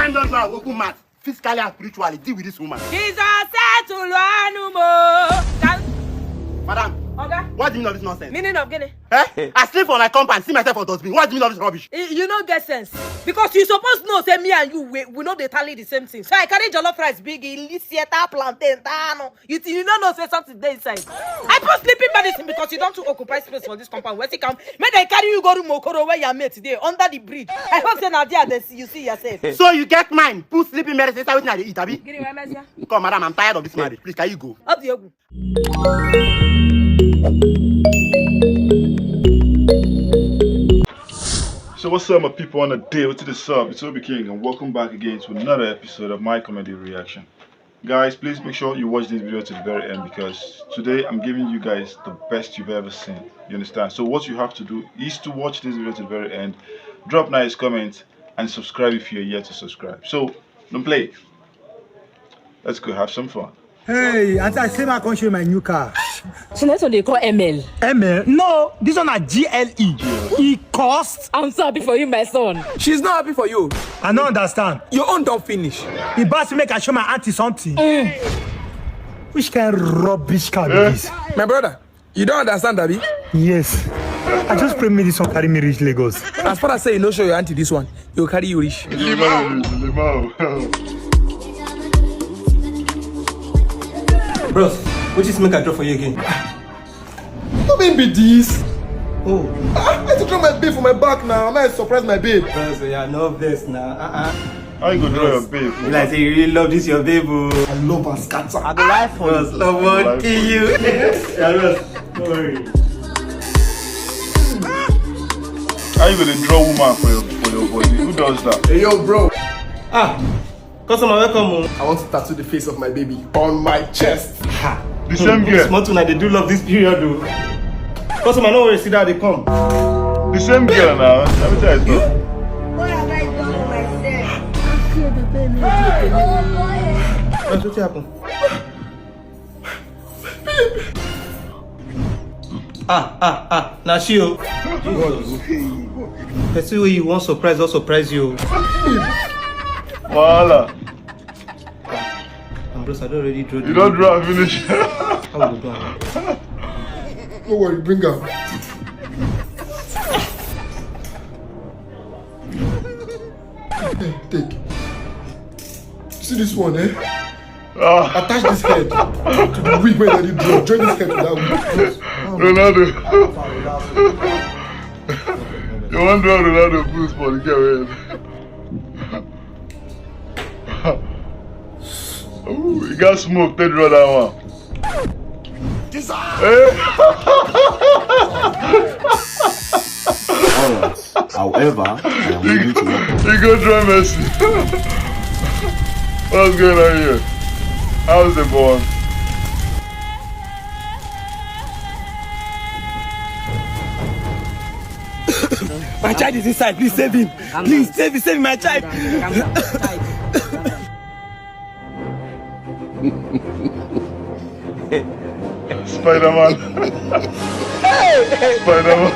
time don't know open mouth. Physically and spiritually, deal with this woman. Jesus said to Luanumo. Madam, okay. What do you mean of this nonsense? Meaning of getting? I sleep for my compound, see myself for dustbin. What do you mean of this rubbish? You don't get sense. Because you supposed to know, say me and you, we know they tally the same thing. So I carry jollof rice big, illicita, plantain, tano. You don't know, say something there inside. I put sleeping medicine because you don't to occupy space for this compound. Where's it come? May they carry you go to Mokoro where you're made today, under the bridge. I hope say now there you see yourself. So you get mine. Put sleeping medicine inside with the eat, abi? Give me my message. Come, madam, I'm tired of this marriage. Please, can you go? Up to you. So what's up my people on the day? What's this up? It's OBIKING and welcome back again to another episode of my comedy reaction. Guys, please make sure you watch this video to the very end because today I'm giving you guys the best you've ever seen. You understand? So what you have to do is to watch this video to the very end, drop nice comments and subscribe if you're yet to subscribe. So don't play. Let's go have some fun. Hey, I say I can show you my new car. So that's what they call ML. ML? No, this one is GLE. It costs. I'm so happy for you, my son. She's not happy for you. I don't understand. Your own don't finish. He bought to make I show my auntie something. Which kind of rubbish car is this? My brother, you don't understand, Abby? Yes. I just pray me this one carry me reach Lagos. As far as say you no show your auntie this one, you'll carry you reach. Bros, what is make I draw for you again? What be this? Oh. I had to draw my babe for my back now. I'm not surprise my babe. Bros, so yeah, no this now. How you gonna draw your babe? You like say you really love this your babe. I love her scatter. I go life for Bros, love won't kill you. Yeah, bros, don't worry. How you gonna draw woman for your body? Who does that? Hey yo bro, Customer, welcome. I want to tattoo the face of my baby on my chest. The same girl. Smart tonight, they do love this period though. Customer, no worry, see that they come. The same girl now. Let me tell you something. What have I done with myself? What happened? Now she oh. Person where you want surprise, I'll surprise you. Voila. Bros, I don't already draw. You don't draw and finish. How will you do it? Don't worry, bring her. Hey, take. See this one, eh? Attach this head to the wig where you draw. Join this head to that wig. Ronaldo. You want to draw Ronaldo boost for the girl. Ooh, you got smoke, take draw that one. Alright. However, I am willing to work. You go draw Messi. What's going on here? How's it going? My child is inside. Please save him. Please save my child. Spider-Man. Spider-Man.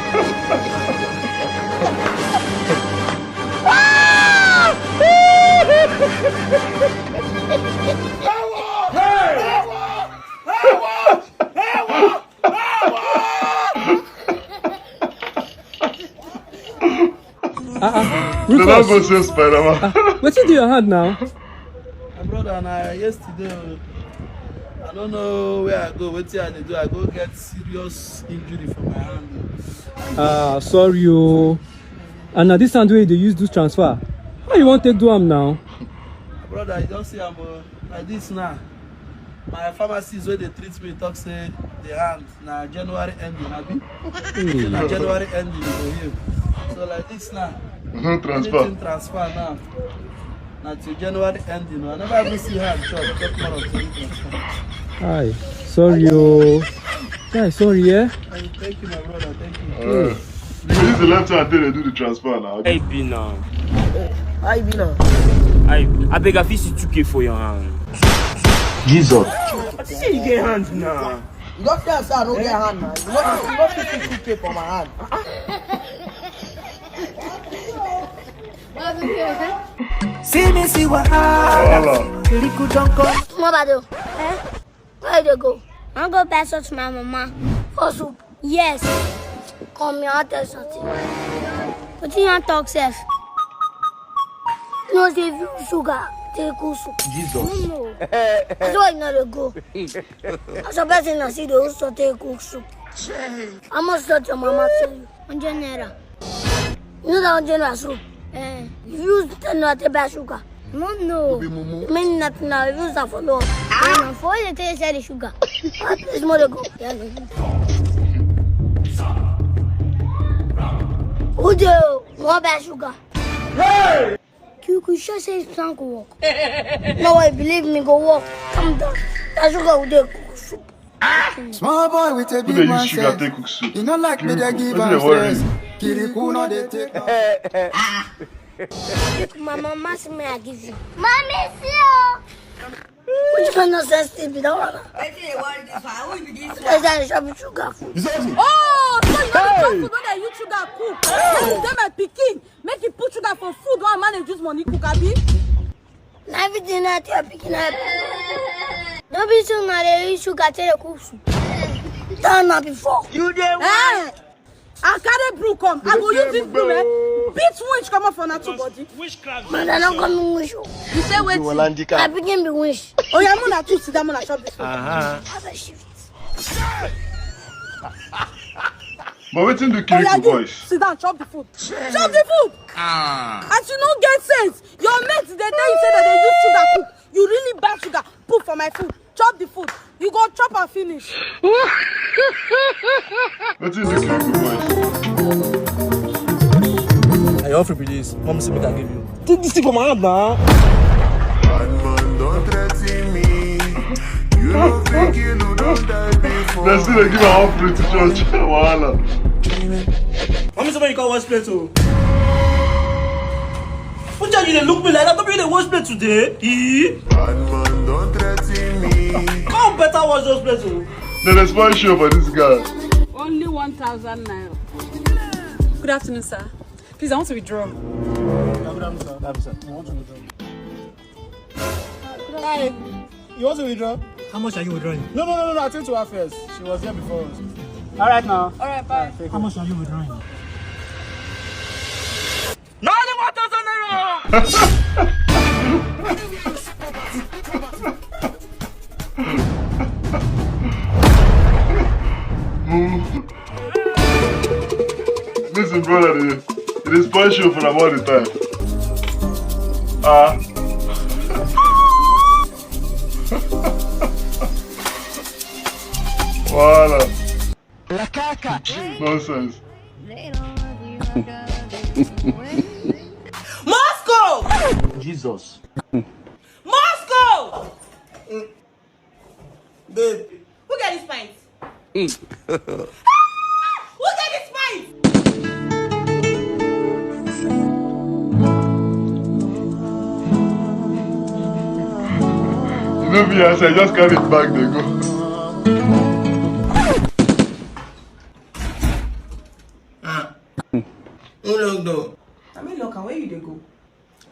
Rufous. Don't go say Spider-Man. What you do your hand now? My brother and I yesterday, I don't know where I go. What I do? I go get serious injury for my hand. Sorry you. And now this hand way they use do transfer. How you want to do them now? My brother, you don't see I'm like this now. My pharmacist where they treat me talk say the hand na January ending, abi? Na January ending go heal. So like this now. Transfer. Anything transfer now. Now till January ending. I never even see hand chop. Talk more of transfer. Hi. Sorry you. Yeah, sorry, yeah? Thank you, my brother. Thank you. You can use the left hand until they do the transfer now. I be now. I be now. I beg a 52K for your hand. Jesus. I see you get hand now. You don't say I don't get hand now. You don't 52K for my hand. See me, see what happens. Kiriku don't come. Mama do. Where you go? I'll go pass out to my mama. For soup? Yes. Come here, I'll tell you something. But you don't talk safe. You know, if you sugar, take soup. Jesus. No. That's why you know to go. As a person I see, they also take soup. I must let your mama tell you. 100 naira. You know that 100 naira soup? If you use 10 naira, take back sugar. No. It means nothing now. If you use that for long. For you, they say the sugar. It's more to go. Who do more bad sugar? Hey! You sure say it's plan to walk. No, I believe me, go walk. Come down. That sugar will do soup. Small boy with a big man says, you know like me, they give us stress. Kiriku, no, they take Look, my mama see me, I give you. Mommy, see you. Which kind of sense is it? I think you want this one. I will be this one. I shop sugar food. Oh, so you know the food don't use sugar cook. Then you my pikin, make you put sugar for food. One man use money cook, abi? Everything that you're picking up. Don't be so mad that you use sugar to cook soup. Done not before. You there? I carry brew come. I go use this brew, beat witch come up for na two body. Witchcraft. Man, I don't come wish you. You say wait. I begin be wish. Oh yeah, I'm not too sit down, I'm shop this food. Have a shift. But waiting the Kiriku boys. Sit down, chop the food. Chop the food. As you don't get sense, your mates they tell you say that they use sugar cook. You really bad sugar. Put for my food. Chop the food. You go chop and finish. Waiting the Kiriku boys. I offer me this. Mom see me can give you. Take this thing from my hand now. Don't threaten me. You don't think you don't die before. Let's see they give a half plate to church. Voila. Mommy, somebody you can't wash plate too. What are you they look me like that? Don't be the wash plate today. Man, don't threaten me. Come better wash those plates too. Then there's one show for this guy. Only 1,000 naira. Good afternoon, sir. Please, I want to withdraw. Good afternoon, sir. You want to withdraw? Hi. You want to withdraw? How much are you withdrawing? No. I think to her first. She was here before us. All right now. All right, bye. How much are you withdrawing? No, only 1,000 naira. Listen, brother, it is punch show for about the time. Voila. Nonsense. Moscow! Jesus. Moscow! Babe. Who get this pint? Who get this pint? You know me, I just carry it back, they go. Though. I mean, look, where you they go?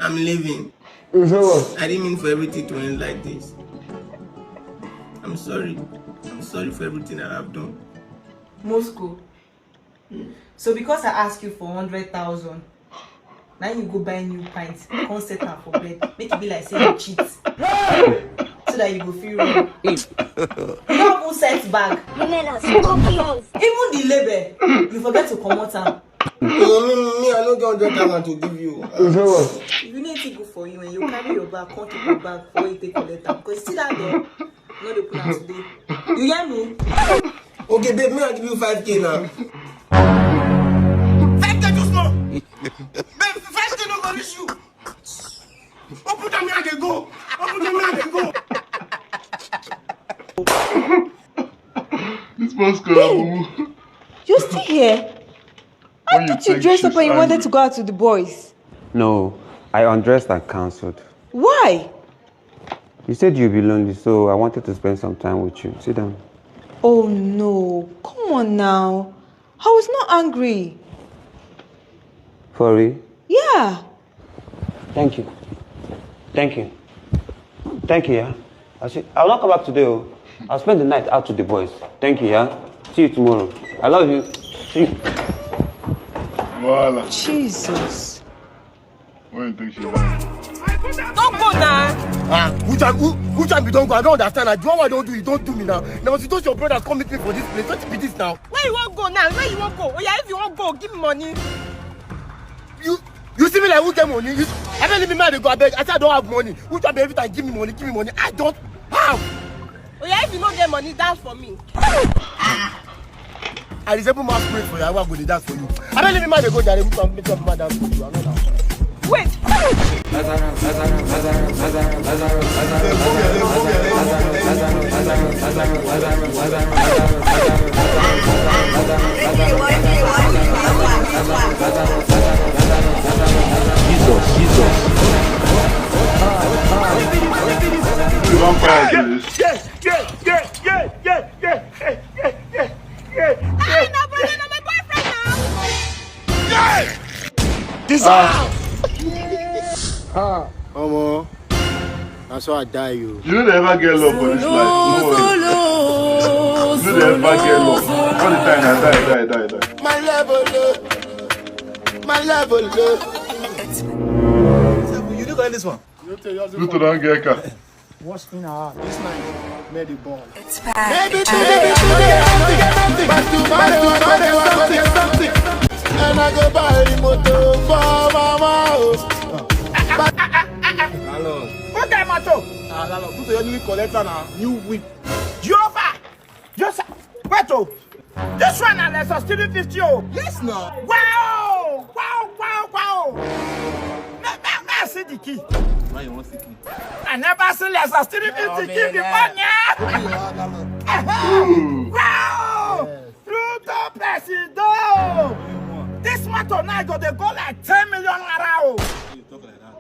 I'm leaving. I didn't mean for everything to end like this. I'm sorry. I'm sorry for everything that I've done. Moscow. So because I asked you for 100,000, now you go buy new pints, come set her for bed, make it be like saying you cheat. So that you go feel wrong. You don't even set bag. Even the label, you forget to come out her. Me, I don't get 100,000 to give you. If you need to go for you and you carry your bag, come keep your bag before you take your letter. Because you see that door, not the plan today. You hear me? Okay, babe, me I'll give you 5K now. 5K too small. Babe, 5K no go reach you. Open them here they go. Open them here they go. This Moscow. You still here? I thought you dressed up and you wanted to go out with the boys. No, I undressed and cancelled. Why? You said you'd be lonely, so I wanted to spend some time with you. Sit down. Oh no, come on now. I was not angry. For real? Yeah. Thank you. Thank you. Thank you, yeah. I'll not come back today. Oh. I'll spend the night out with the boys. Thank you, yeah. See you tomorrow. I love you. See you. Voila. Jesus. What do you think she's like? Don't go now. Which time you don't go? I don't understand. I do what I don't do. You don't do me now. Now, see those your brothers come meet me for this place. What be this now? Where you want go now? Where you want go? Oh yeah, if you want go, give me money. You see me like who get money? I don't even mind to go. I beg. I said I don't have money. Who try every time give me money? Give me money. I don't have. Oh yeah, if you don't get money, dance for me. I resemble my spirit for you. I want to go dance for you. I don't even mind to go there. Who can make up my dance for you? I know that. Wait. Jesus. That's why I die, you. You know they ever get love for this life. No way. You know they ever get love. All the time I die. My level, You look at this one. Pluto don't get car. What's in our heart? This night, made the ball. It's back. Maybe today, but tomorrow, something. And I go buy the motor for mama. Hello. What kind of motor? Hello. Pluto, you need collector now. New whip. Jehovah! Joseph! Wait, oh! This one is less than 350. Yes, no. Wow! I see the key. Why you want to see key? I never see less than 350 key before now. Wow! Pluto Presido! This motor now go like 10 million naira. You talk like that.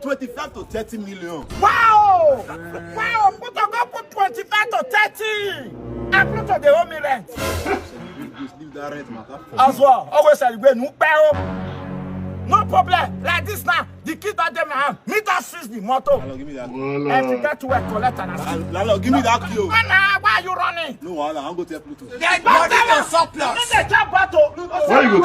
25 to 30 million. Wow! Wow! Pluto go put 25 to 30. And Pluto they owe me rent. Leave that rent matter. As well, always celebrate new pay. No problem. Like this now, the kid that them now, me that switch the motor. Lalo, give me that. And to get to work, collect and Lalo, give me that key. Why are you running? No, I'll go to Pluto. Why Why you go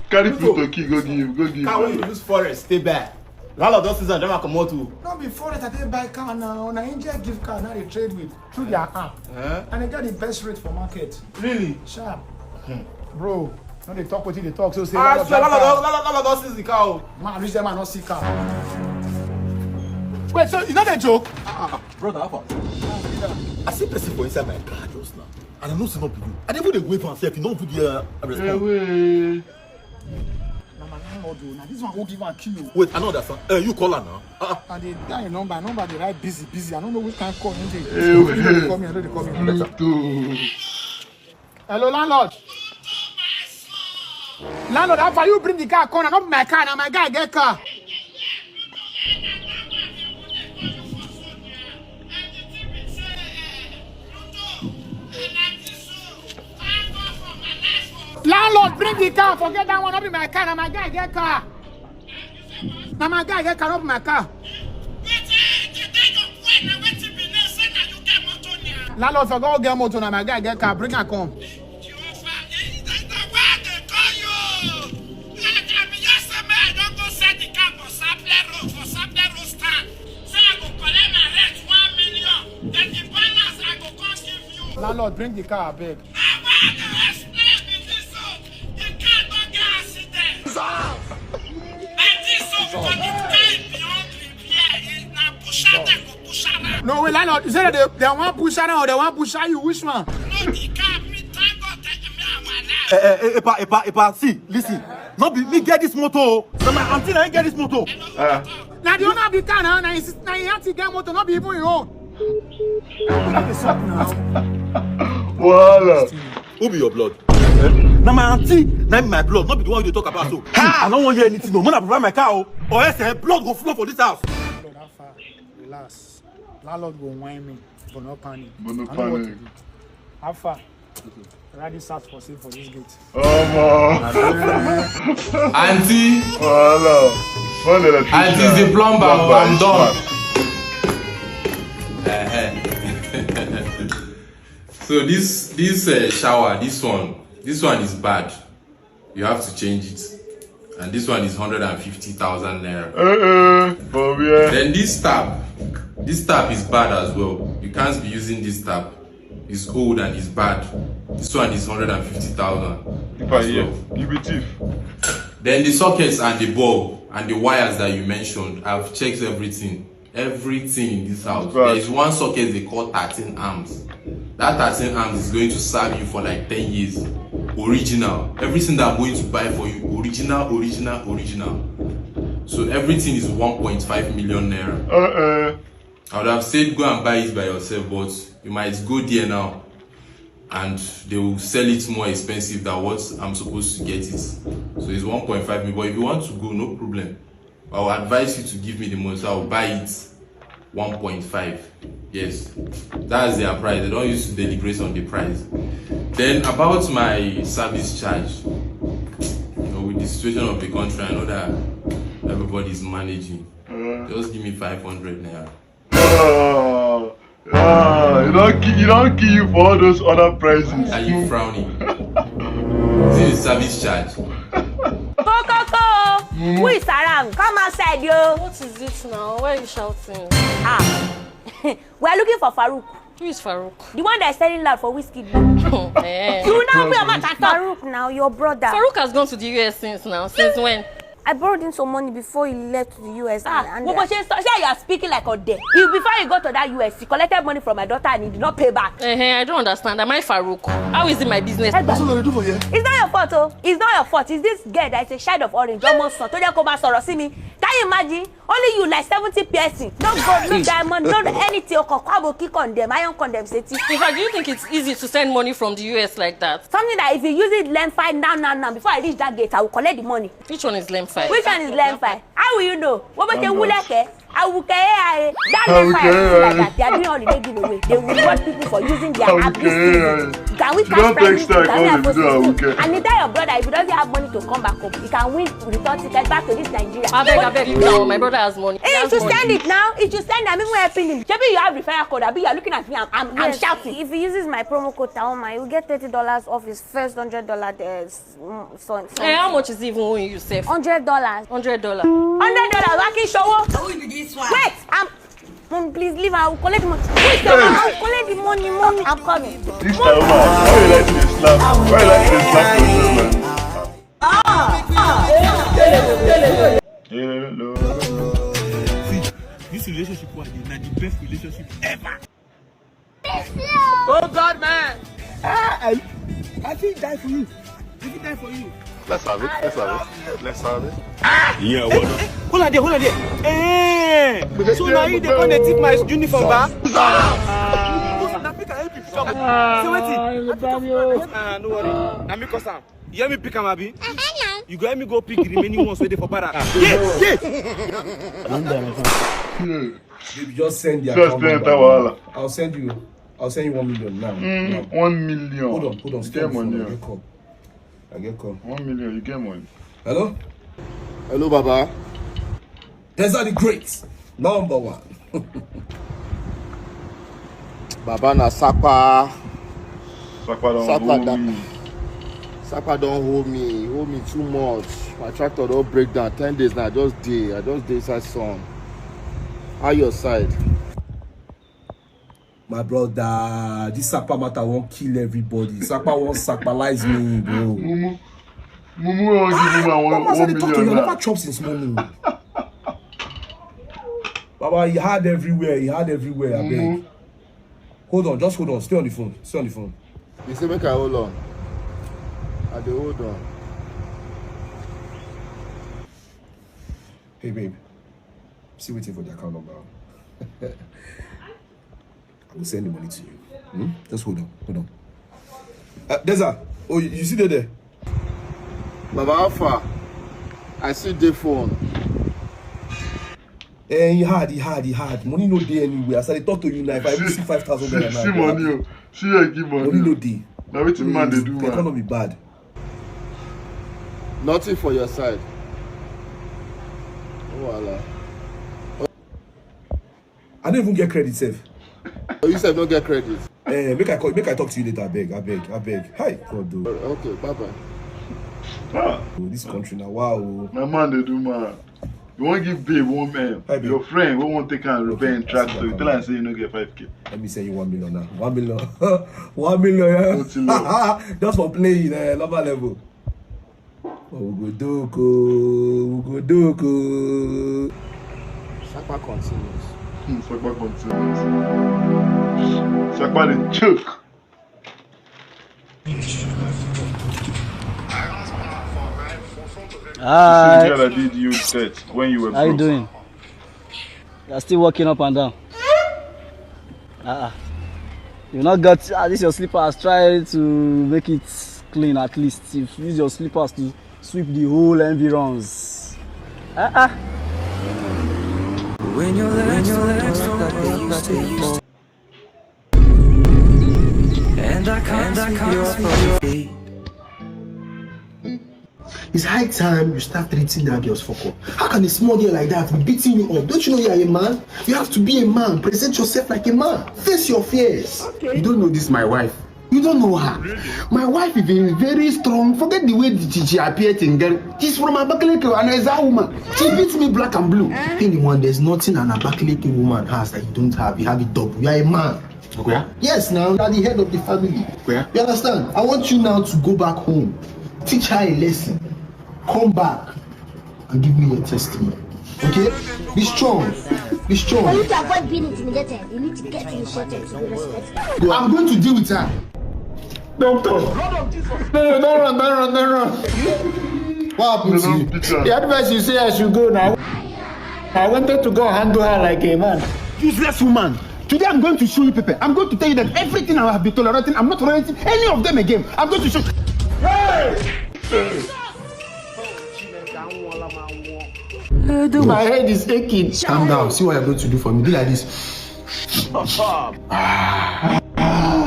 carry Pluto key go give? Car when you use forest, stay back. Lalo don't see that drama come out too. Not before that, they buy car now. On an India gift card, now they trade with through their app. And they got the best rate for market. Really? Sharp. Bro, no they talk what they talk. So say Lalo don't see the car. Man, reach them and not see car. Wait, so you know that joke? Brother, how far? I see person for inside my car just now. And I know it's not you. I never would wait for myself. You don't put the response. Now this one will give one kill you. Wait, I know that one. You call her now. And they got your number they write busy. I don't know which kind of call you. They call me. Hello, landlord. Landlord, how far you bring the car corner? Not my car, now my guy get car. Landlord, bring the car. Forget that one. Not be my car. Now my guy get car. Now my guy get car. Not be my car. Landlord, forget get motor. Now my guy get car. Bring her come. Landlord, bring the car, beg. No, wait, landlord, you said that they want push her or they want push you. Which one? Epa, see, listen. Not be me get this motor. So my auntie ain't get this motor. Now the owner of the car now, you have to get motor, not be even your own. Voila. Who be your blood? Now my auntie, now my blood, not be the one you talk about. So I don't want to hear anything. No, when I provide my car, or else blood go flow for this house. Relax. Landlord go whine me, but no panic. How far? Already start for sale for this gate. Oh, man. Auntie. Voila. And this is the plumber. I'm done. So this shower, this one is bad. You have to change it. And this one is 150,000 naira. Then this tap is bad as well. You can't be using this tap. It's old and it's bad. This one is 150,000. You be thief. Then the sockets and the bulb and the wires that you mentioned, I've checked everything. Everything in this house. There is one socket they call 13 amps. That 13 amps is going to serve you for like 10 years. Original. Everything that I'm going to buy for you, original. So everything is 1.5 million naira. I would have said go and buy it by yourself, but you might go there now and they will sell it more expensive than what I'm supposed to get it. So it's 1.5 million. But if you want to go, no problem. I will advise you to give me the money, so I will buy it 1.5. Yes, that's their price. They don't used to deliberate on the price. Then about my service charge, with the situation of the country, I know that everybody is managing. Just give me 500 naira. You don't give you for all those other prices. Are you frowning? This is service charge. Who is around? Come outside, yo. What is this now? Why are you shouting? We are looking for Farouk. Who is Farouk? The one that is selling loud for whiskey. You know where I'm at. Farouk now, your brother. Farouk has gone to the US since now. Since when? I borrowed him some money before he left to the US. You are speaking like a day. Before you go to that US, he collected money from my daughter and he did not pay back. I don't understand. Am I Farouk? How is it my business? That's what I do for you. It's not your fault, oh. It's not your fault. It's this girl that is a shade of orange. Almost son. See me. Can you imagine? Only you like 70 piercing. No gold, no diamond, no anything. Kick on them. I don't condemn. In fact, do you think it's easy to send money from the US like that? Something that if you use it Lemfi now, before I reach that gate, I will collect the money. Which one is Lemfi? Which one is Lemfi? How will you know? What about the I will carry that Lemfi like that. They are doing holiday giveaway. They will reward people for using their app. Can we cash prizes? And you tell your brother if he doesn't have money to come back home, he can win return ticket back to this Nigeria. I beg you now. My brother has money. He should send it now. He should send it. I'm even helping him. Maybe you have referral code. You are looking at me. I'm shouting. If he uses my promo code Taoma, he will get $30 off his first $100. How much is it even when you save? $100. $100. I can show you. Wait, please leave. I will collect the money. I will collect the money, mommy. I'm coming. This time, why you like this slap? Why you like this slap? See, this relationship was the best relationship ever. Oh God, man! I think die for you. I think die for you. Let's have it. Yeah, what? Hold on there. So now you want to take my uniform back? Now pick help you. So wait. No worry. Now me cause you hear me pick him, Abi? You go help me go pick the remaining ones waiting for para. Yeah. Baby, just send the account number. I'll send you 1 million now. 1 million. Hold on. Stay money. I get call. 1 million, you get money. Hello, Baba. These are the greats. Number one. Baba na Sapa. Sapa don't hold me. He hold me too much. My tractor don't break down. 10 days now. I just day inside sun. How your side? My brother, this Sapa matter won't kill everybody. Sapa won't sacralize me, bro. Mumu won't give me 1 million. You never chop since morning. Baba, he had everywhere. I beg. Hold on, just hold on. Stay on the phone. You say make I hold on. I do hold on. Hey, babe. Still waiting for the account number. I will send the money to you. Just hold on. Deza, you see there? Baba Alpha, I see the phone. He had. Money no day anywhere. As I talk to you now, if I receive 5,000 now. See money. See I give money. Money no day. Now which man they do, the economy bad. Nothing for your side. Voila. I don't even get credit, safe. Oh, you said don't get credit. Make I talk to you later. I beg. Hi, God, do. Okay, bye-bye. Ah. Oh, this country now, wow. My man, they do, man. You want to give babe 1 million. Hi, babe. Your friend won't take and repair and track, so you tell her and say you don't get 5K. Let me say you 1 million now. 1 million. 1 million, yeah. Just for playing lower level. Ugodoko. Sakpa continues. Sakpa continues. Sakpa the choke. Hi. This is the girl that did you set when you were broke. How you doing? You're still walking up and down. You not got this your slippers. Try to make it clean at least. If you use your slippers to sweep the whole environs. When your legs don't like they used to use. And I can't sweep your feet. It's high time you start treating that girl's fuck up. How can a small girl like that be beating you up? Don't you know you are a man? You have to be a man. Present yourself like a man. Face your fears. Okay. You don't know this, my wife. You don't know her. Really? My wife is very strong. Forget the way she appeared in girl. She's from Abakaliki and is a woman. She beats me black and blue. Anyone, there's nothing an Abakaliki woman has that you don't have. You have it double. You are a man. Okay. Yes, now you are the head of the family. Okay. You understand? I want you now to go back home. Teach her a lesson. Come back and give me your testimony. Okay? Be strong. Be strong. For you to avoid being intimidated, you need to get initiated to be respected. I'm going to deal with her. Doctor. No, don't run. What happened to you? The advice you say I should go now. I wanted to go handle her like a man. Useless woman. Today I'm going to show you people. I'm going to tell you that everything I have been tolerating, I'm not tolerating any of them again. I'm going to show you. Hey! My head is aching. Calm down. See what you're going to do for me. Do like this.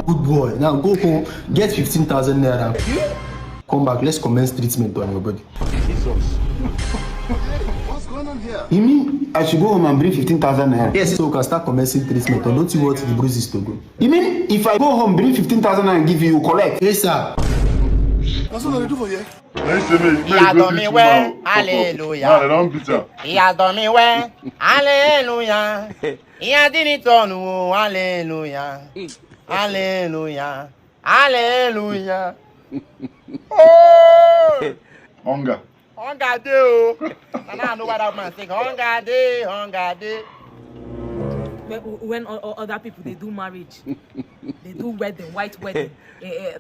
Good boy. Now go home. Get 15,000 naira. Come back. Let's commence treatment on your body. What's going on here? You mean I should go home and bring 15,000 naira? Yes, so we can start commencing treatment. Or don't you want the bruises to go? You mean if I go home, bring 15,000 and give you, collect? Yes, sir. That's what I do for you. Hallelujah. He has done me well. Hallelujah. He has done it all. Hallelujah. Hallelujah. Hallelujah. Oh! Hunger. Hunger day. And I know what that man saying. Hunger day. Hunger day. When other people they do marriage, they do wedding, white wedding,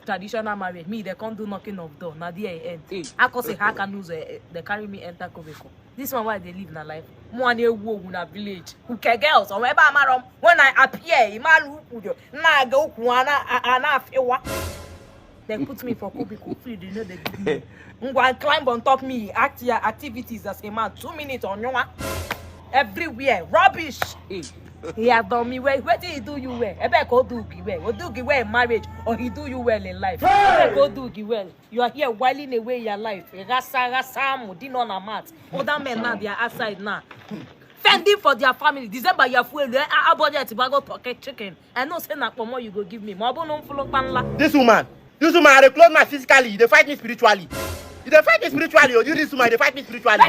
traditional marriage. Me, they can't do knocking of door. Now they end. I can say how can use they carry me enter Kobeko. This one why they live in a life. Money wo in a village. Who can girls or wherever I'm when I appear, na go kuana they put me for Kobeko free. They know they give me. Go climb on top me. Activities as a man. 2 minutes on your one. Everywhere rubbish. He has done me well. What did he do you well? I bet go do you well. Or do you well in marriage, or he do you well in life. I bet go do you well. You are here whiling away your life. Rasa, din on a mat. Other men now they are outside now. Fending for their family. December you are full. I budget to go pocket chicken. I know say na more you go give me. This woman, I close my physically. They fight me spiritually. They fight me spiritually, or you this woman, they fight me spiritually.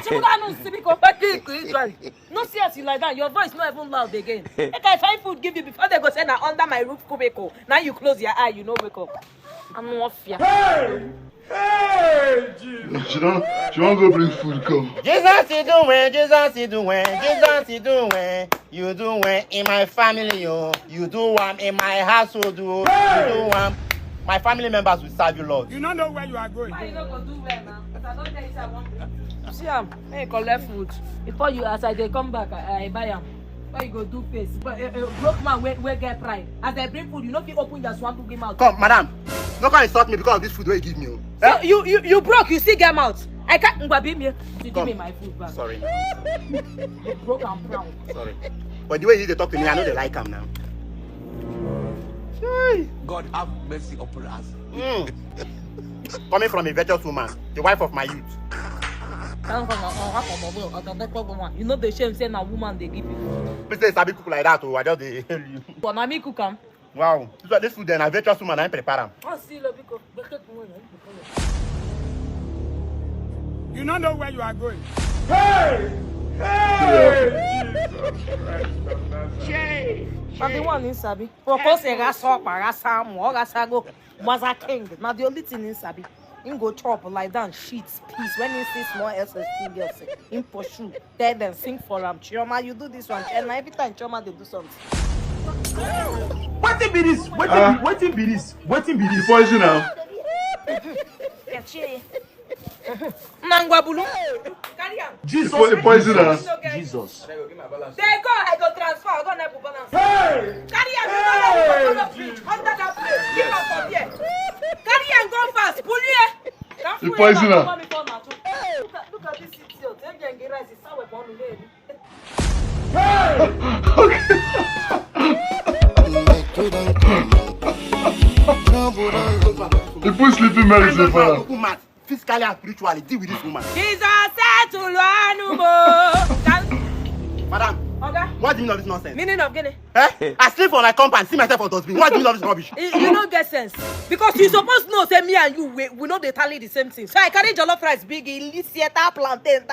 No seriously like that. Your voice not even loud again. If I find food give you before they go say na under my roof Kobeko. Now you close your eye, you know wake up. I'm not fear. Hey, Jesus. She don't go bring food, come. Jesus is doing, Jesus is doing, Jesus is doing. You do well in my family, yo. You do one in my household, yo. You do one. My family members will serve you, Lord. You don't know where you are going. Why you not going to do well now? Because I don't tell you I want to. See, I collect food. Before you, as I come back, I buy them. Why you go do face? But broke man, where get pride. As I bring food, you know if you open your swamp to give out. Come, madam. No can insult me because of this food where you give me. So you broke, you still get out. I can't be me. You give me my food back. Sorry. You broke and brown. Sorry. But the way you talk to me, I know they like him now. God have mercy upon us. Coming from a virtuous woman, the wife of my youth. You know the shame saying a woman they give you. Please say Sabi cook like that, oh, I just dey tell you. But na me cook am. Wow, this food then, a virtuous woman, I prepare them. Oh, see, look, because You don't know where you are going. Hey! Now the one in Sabi. Propose a rasa, parasa, more rasago, Maza King. Now the only thing in Sabi. Him go chop like that sheets piece when he sees more SS2 girls in pursue tell them sing for him. Chioma, you do this one, and every time Chioma they do something. What be this? What be this? You poison now. Nangwabulu. Jesus. Poison now. Jesus. They go, I go transfer, I go never balance. Hey! Carry on, under that place. Keep up from here. Carry and go fast, pull here. You poison now. Look at this idiot. They can get rice. It's our one lady. You put sleeping medicine for her. Physically and spiritually, deal with this woman. Jesus said to Luanubo. Madam, okay. What do you mean of this nonsense? Meaning of Guinea? Eh? I sleep on my compound, see myself on dustbin. What do you mean of this rubbish? You don't get sense. Because you supposed to know, say me and you, we know they tally the same thing. So I carry jollof rice big, illicita, plantain,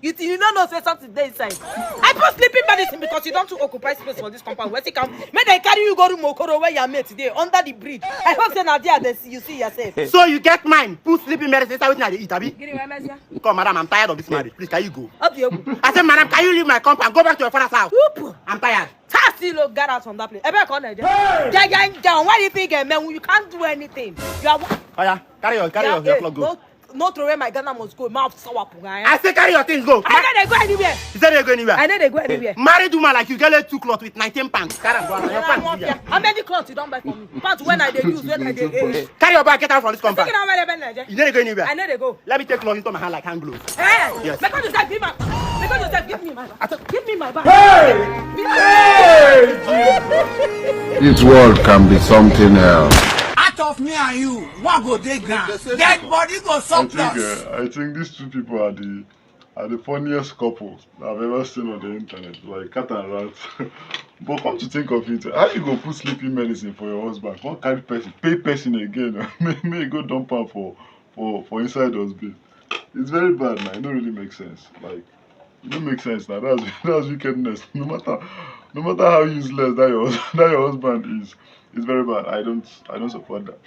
you don't know say something there inside. I put sleeping medicine because you don't to occupy space for this compound. Where you come, may they carry you go to Mokoro where you met today, under the bridge. I hope say Nadia, you see yourself. So you get mine, put sleeping medicine inside with eat, Abi? Come, madam, I'm tired of this marriage. Please, can you go? I said, madam, can you leave my compound? Go back to your father's house. I'm tired. Still get out from that place. Why do you think, man? You can't do anything. You are. Oh yeah, carry your clock, go. No throw away my Ghana must go. Mouth sour. I say carry your things, go. I know they go anywhere. You said they go anywhere. I know they go anywhere. Married woman like you get 2 cloths with 19 pounds. Carry go out. Your pants. How many clothes you don't buy for me? Pants when I they use, when I they. Carry your bag, get out from this compound. You know they go anywhere. I know they go. Let me take clothes into my hand like hand gloves. Hey! Yes. Because you said give me my bag. Give me my bag. Hey! This world can be something else. Out of me and you, what go they ground? Dead body go surplus. I think these two people are the funniest couples I've ever seen on the internet, like cat and rat. But come to think of it, how you go put sleeping medicine for your husband? Can't carry person, pay person again. May go dump am for inside dustbin. It's very bad, man. It don't really make sense. Like, it don't make sense now. That's wickedness. No matter how useless that your husband is, it's very bad. I don't support that.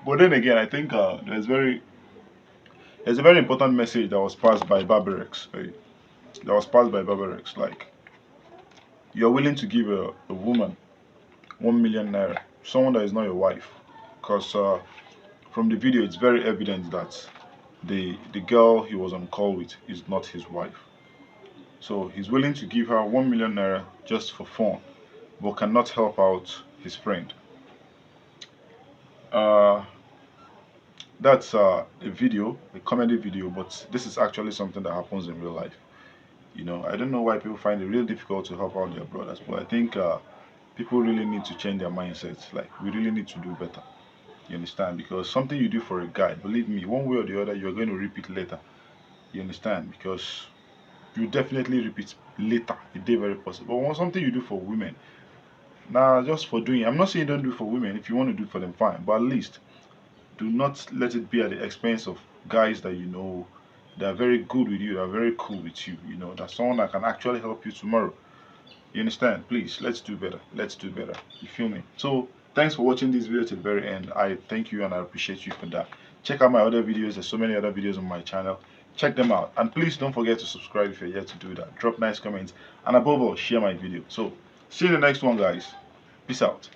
But then again, I think there's a very important message that was passed by Barbarex. Right? That was passed by Barbarex. Like, you're willing to give a woman 1 million naira, someone that is not your wife, because from the video it's very evident that the girl he was on call with is not his wife. So he's willing to give her 1 million naira just for fun, but cannot help out his friend. That's a video, a comedy video, but this is actually something that happens in real life. You know, I don't know why people find it really difficult to help out their brothers, but I think people really need to change their mindsets. Like, we really need to do better. You understand? Because something you do for a guy, believe me, one way or the other, you're going to repeat later. You understand? Because you definitely repeat later. It's very possible. But when something you do for women, now just for doing, I'm not saying don't do it for women. If you want to do it for them, fine. But at least do not let it be at the expense of guys that you know that are very good with you, that are very cool with you. You know, that's someone that can actually help you tomorrow. You understand? Please, let's do better. Let's do better. You feel me? So thanks for watching this video to the very end. I thank you and I appreciate you for that. Check out my other videos. There's so many other videos on my channel. Check them out. And please don't forget to subscribe if you're yet to do that. Drop nice comments. And above all, share my video. So see you in the next one, guys. Peace out.